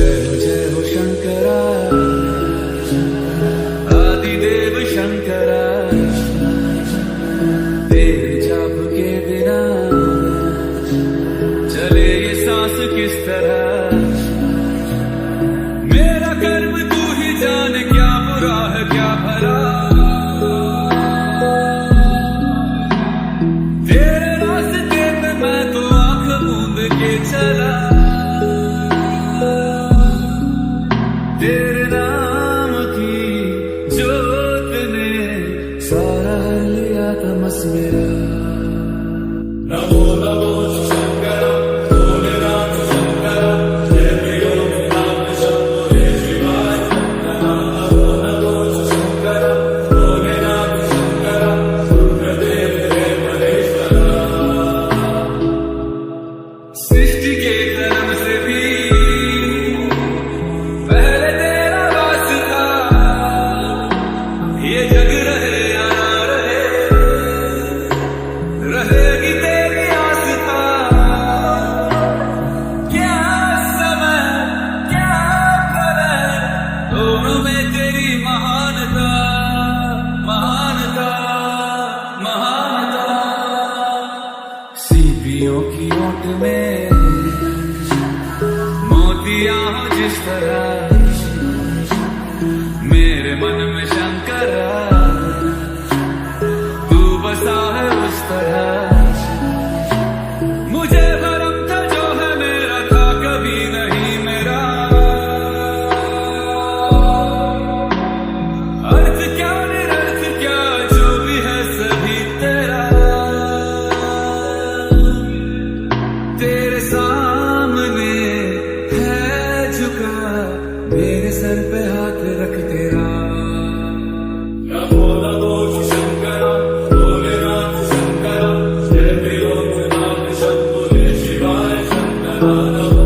जय हो शंकरा, आदिदेव शंकरा, तेरे जाप के बिना चले ये सांस किस तरह। मेरा कर्म तू ही जाने, क्या बुरा है क्या भला। तेरे रास्ते पे मैं तो आंख मूंद के चला, तेरे नाम की जोत ने सारा लिया तमस मेरा। नमो नमो शंकर भोलेनाथ शंकर, जय प्रियो नाम शंभो जय शिवाय शंकर। नमो नमो शंकर भोलेनाथ शंकर, रुद्रदेव जय महेश्वरा। सृष्टि के जन्म से भी पहले तेरा वास था, ये जग रहे या ना रहे, रहेगी तेरी आस्था। क्या समय क्या करे, दोनों में तेरी महानता, महानता, महानता। सीपियों की ओट में मोतियां हो जिस तरह, मेरे मन में शंकरा तू बसा है उस तरह। मुझे भरम था जो है मेरा, था कभी नहीं मेरा। अर्थ क्या निरर्थ क्या, जो भी है सभी तेरा। तेरे सामने है झुका, मेरे सर पे हाथ रख तेरा। नमो नमो शंकर भोलेनाथ शंकर, जय प्रियो नाम शंभो जय शिवाय शंकर।